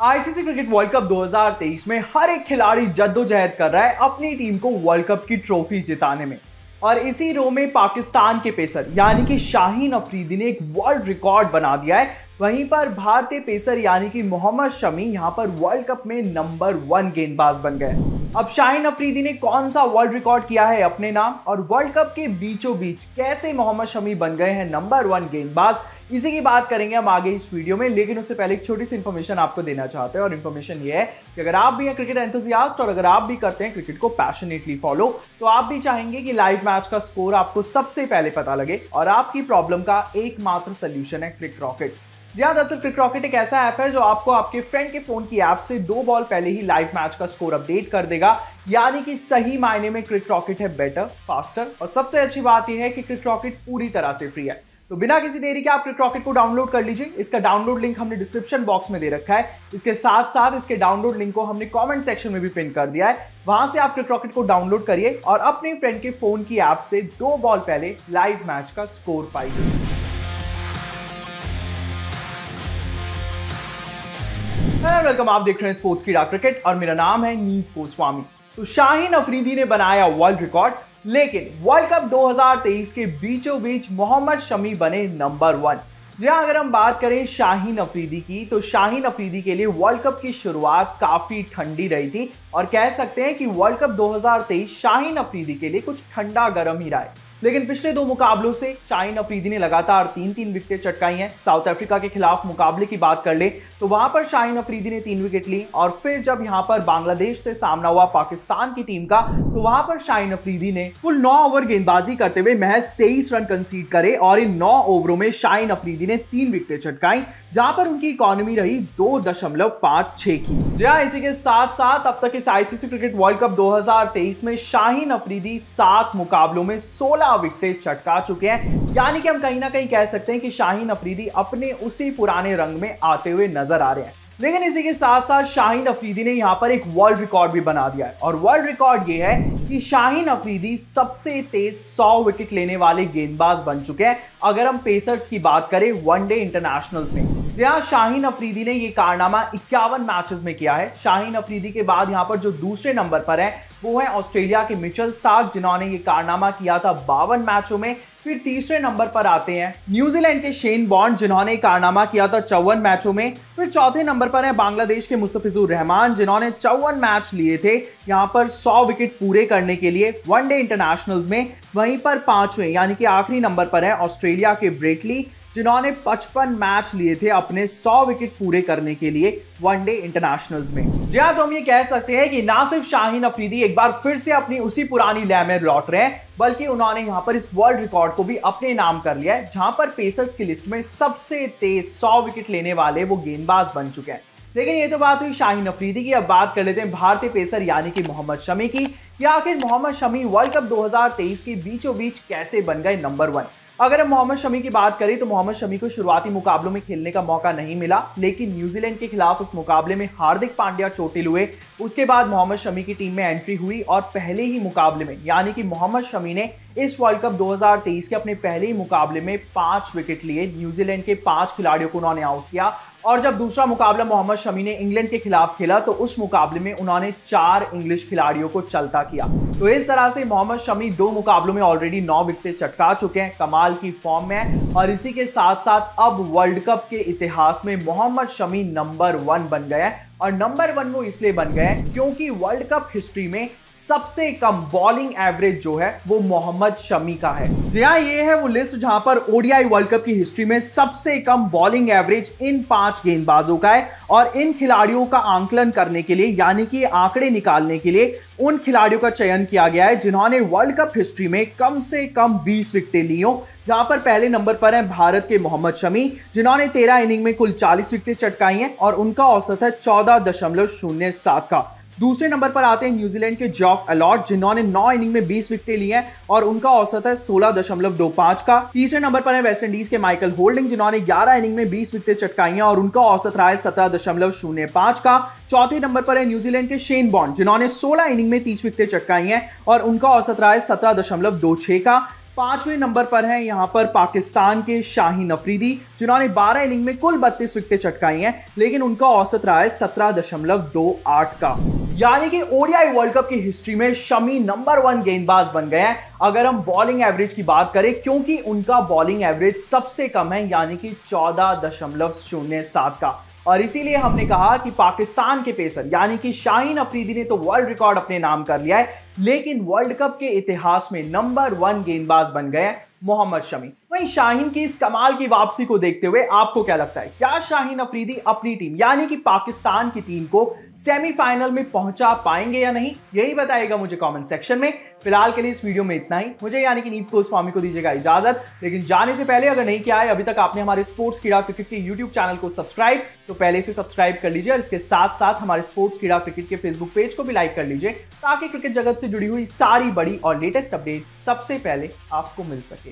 ICC cricket world cup 2023 में हर एक खिलाड़ी जद्दोजहद कर रहा है अपनी टीम को वर्ल्ड कप की ट्रॉफी जिताने में। और इसी रो में पाकिस्तान के पेसर यानी कि शाहीन अफरीदी ने एक वर्ल्ड रिकॉर्ड बना दिया है। वहीं पर भारतीय पेसर यानी कि मोहम्मद शमी यहां पर वर्ल्ड कप में नंबर 1 गेंदबाज बन गए। अब शाहीन अफरीदी ने कौन सा वर्ल्ड रिकॉर्ड किया है अपने नाम और वर्ल्ड कप के बीचों बीच कैसे मोहम्मद शमी बन गए हैं नंबर 1 गेंदबाज, इसी की बात करेंगे हम आगे इस वीडियो में। लेकिन उससे पहले एक छोटी सी इन्फॉर्मेशन आपको देना चाहते हैं और इन्फॉर्मेशन ये है कि अगर आप भी हैं क्रिकेट एंथुसियास्ट और अगर आप भी करते हैं क्रिकेट को पैशनेटली फॉलो, तो आप भी चाहेंगे कि लाइव मैच का स्कोर आपको सबसे पहले पता लगे और आपकी प्रॉब्लम का एकमात्र सोल्यूशन है क्रिक रॉकेट। जी हाँ, दरअसल क्रिक रॉकेट एक ऐसा ऐप है जो आपको आपके फ्रेंड के फोन की ऐप से 2 बॉल पहले ही लाइव मैच का स्कोर अपडेट कर देगा। यानी कि सही मायने में क्रिक रॉकेट है बेटर, फास्टर और सबसे अच्छी बात यह है कि क्रिक रॉकेट पूरी तरह से फ्री है। तो बिना किसी देरी के आप क्रिक रॉकेट को डाउनलोड कर लीजिए। इसका डाउनलोड लिंक हमने डिस्क्रिप्शन बॉक्स में दे रखा है। इसके साथ साथ इसके डाउनलोड लिंक को हमने कमेंट सेक्शन में भी पिन कर दिया है। वहां से आप क्रिक रॉकेट को डाउनलोड करिए और अपने फ्रेंड के फोन की ऐप से 2 बॉल पहले लाइव मैच का स्कोर पाइए। वेलकम, आप देख रहे हैं स्पोर्ट्स कीड़ा क्रिकेट और मेरा नाम है नीव गोस्वामी। तो शाहीन अफरीदी ने बनाया वर्ल्ड रिकॉर्ड, लेकिन वर्ल्ड कप 2023 के बीचों बीच मोहम्मद शमी बने नंबर 1। जहां अगर हम बात करें शाहीन अफरीदी की, तो शाहीन अफरीदी के लिए वर्ल्ड कप की शुरुआत काफी ठंडी रही थी और कह सकते हैं कि वर्ल्ड कप 2023 शाहीन अफरीदी के लिए कुछ ठंडा गर्म ही रहा है। लेकिन पिछले 2 मुकाबलों से शाहीन अफरीदी ने लगातार 3-3 विकेटें चटकाई हैं। साउथ अफ्रीका के खिलाफ मुकाबले की बात कर ले तो वहां पर शाहीन अफरीदी ने 3 विकेट ली और फिर जब यहां पर बांग्लादेश से सामना हुआ पाकिस्तान की टीम का, तो वहां पर शाहीन अफरीदी ने कुल 9 ओवर गेंदबाजी करते हुए महज 23 रन कंसीड करे और इन 9 ओवरों में शाहीन अफरीदी ने 3 विकेटें चटकाई, जहां पर उनकी इकोनॉमी रही 2.56 की। जी हाँ, इसी के साथ साथ अब तक इस आईसीसी क्रिकेट वर्ल्ड कप 2023 में शाहीन अफरीदी 7 मुकाबलों में 16 विकेटें चटका चुके हैं। यानी कि हम कहीं ना कहीं कह सकते हैं कि शाहीन अफरीदी अपने उसी पुराने रंग में आते हुए नजर आ रहे हैं। लेकिन इसी के साथ साथ शाहीन अफरीदी ने यहां पर एक वर्ल्ड रिकॉर्ड भी बना दिया है और वर्ल्ड रिकॉर्ड ये है कि शाहीन अफरीदी सबसे तेज 100 विकेट लेने वाले गेंदबाज बन चुके हैं अगर हम पेसर्स की बात करें वनडे इंटरनेशनल्स में। जहां शाहीन अफरीदी ने यह कारनामा 51 मैचेस में किया है। शाहीन अफरीदी के बाद यहां पर जो दूसरे नंबर पर है वो है ऑस्ट्रेलिया के मिचेल स्टार्क, जिन्होंने ये कारनामा किया था 52 मैचों में। फिर तीसरे नंबर पर आते हैं न्यूजीलैंड के शेन बॉन्ड, जिन्होंने कारनामा किया था 54 मैचों में। फिर चौथे नंबर पर है बांग्लादेश के मुस्तफिजुर रहमान, जिन्होंने 54 मैच लिए थे यहां पर 100 विकेट पूरे करने के लिए वनडे इंटरनेशनल्स में। वहीं पर 5वें यानी कि आखिरी नंबर पर है ऑस्ट्रेलिया के ब्रेटली, जिन्होंने 55 मैच लिए थे अपने 100 विकेट पूरे करने के लिए वनडे इंटरनेशनल्स में। जी हाँ, तो हम ये कह सकते हैं कि ना सिर्फ शाहीन अफरीदी एक बार फिर से अपनी उसी पुरानी लय में लौट रहे हैं, बल्कि उन्होंने यहां पर इस वर्ल्ड रिकॉर्ड को भी अपने नाम कर लिया है, जहां पर पेसर्स की लिस्ट में सबसे तेज 100 विकेट लेने वाले वो गेंदबाज बन चुके हैं। लेकिन ये तो बात हुई शाहीन अफरीदी की। अब बात कर लेते हैं भारतीय पेसर यानी कि मोहम्मद शमी की। या आखिर मोहम्मद शमी वर्ल्ड कप 2023 के बीचों बीच कैसे बन गए नंबर 1। अगर हम मोहम्मद शमी की बात करें तो मोहम्मद शमी को शुरुआती मुकाबलों में खेलने का मौका नहीं मिला, लेकिन न्यूजीलैंड के खिलाफ उस मुकाबले में हार्दिक पांड्या चोटिल हुए। उसके बाद मोहम्मद शमी की टीम में एंट्री हुई और पहले ही मुकाबले में यानी कि मोहम्मद शमी ने इस वर्ल्ड कप 2023 के अपने पहले ही मुकाबले में 5 विकेट लिए। न्यूजीलैंड के 5 खिलाड़ियों को उन्होंने आउट किया और जब दूसरा मुकाबला मोहम्मद शमी ने इंग्लैंड के खिलाफ खेला तो उस मुकाबले में उन्होंने 4 इंग्लिश खिलाड़ियों को चलता किया। तो इस तरह से मोहम्मद शमी 2 मुकाबलों में ऑलरेडी 9 विकेटें चटका चुके हैं, कमाल की फॉर्म में है। और इसी के साथ साथ अब वर्ल्ड कप के इतिहास में मोहम्मद शमी नंबर 1 बन गए हैं। और नंबर 1 वो इसलिए बन गए हैं क्योंकि वर्ल्ड कप हिस्ट्री में सबसे कम बॉलिंग एवरेज जो है वो मोहम्मद शमी का है। जी हाँ, ये है वो लिस्ट जहां पर ओडीआई वर्ल्ड कप की हिस्ट्री में सबसे कम बॉलिंग एवरेज इन 5 गेंदबाजों का है। और इन खिलाड़ियों का आंकलन करने के लिए यानी कि आंकड़े निकालने के लिए उन खिलाड़ियों का चयन किया गया है जिन्होंने वर्ल्ड कप हिस्ट्री में कम से कम 20 विकेटें ली हो। जहां पर पहले नंबर पर है भारत के मोहम्मद शमी, जिन्होंने 13 इनिंग में कुल 40 विकेटें चटकाई हैं और उनका औसत है 14.07 का। दूसरे नंबर पर आते हैं न्यूजीलैंड के जॉफ एलॉट, जिन्होंने 9 इनिंग में 20 विकेटें ली हैं और उनका औसत है 16.25 का। तीसरे नंबर पर है वेस्ट इंडीज के माइकल होल्डिंग, जिन्होंने 11 इनिंग में 20 विकेटें चटकाई हैं और उनका औसत रहा है 17.05 का। चौथे नंबर पर है न्यूजीलैंड के शेन बॉन्ड, जिन्होंने 16 इनिंग में 30 विकेटें चटकाई हैं और उनका औसत रहा है 17.26 का। 5वें नंबर पर हैं यहाँ पर पाकिस्तान के शाहीन अफरीदी, जिन्होंने 12 इनिंग में कुल 32 विकेटें चटकाई हैं, लेकिन उनका औसत रहा है 17.28 का। यानी कि ओडीआई वर्ल्ड कप की हिस्ट्री में शमी नंबर 1 गेंदबाज बन गए हैं अगर हम बॉलिंग एवरेज की बात करें, क्योंकि उनका बॉलिंग एवरेज सबसे कम है, यानी कि 14.07 का। और इसीलिए हमने कहा कि पाकिस्तान के पेसर यानी कि शाहीन अफरीदी ने तो वर्ल्ड रिकॉर्ड अपने नाम कर लिया है, लेकिन वर्ल्ड कप के इतिहास में नंबर 1 गेंदबाज बन गए मोहम्मद शमी। वहीं शाहीन की इस कमाल की वापसी को देखते हुए आपको क्या लगता है, क्या शाहीन अफरीदी अपनी टीम यानी कि पाकिस्तान की टीम को सेमीफाइनल में पहुंचा पाएंगे या नहीं? यही बताइएगा मुझे कमेंट सेक्शन में। फिलहाल के लिए इस वीडियो में इतना ही। मुझे यानी कि नीव गोस्वामी को दीजिएगा इजाजत, लेकिन जाने से पहले अगर नहीं किया है अभी तक आपने हमारे स्पोर्ट्स कीड़ा क्रिकेट के यूट्यूब चैनल को सब्सक्राइब, तो पहले से सब्सक्राइब कर लीजिए और इसके साथ साथ हमारे स्पोर्ट्स कीड़ा क्रिकेट के फेसबुक पेज को भी लाइक कर लीजिए, ताकि क्रिकेट जगत से जुड़ी हुई सारी बड़ी और लेटेस्ट अपडेट सबसे पहले आपको मिल सके।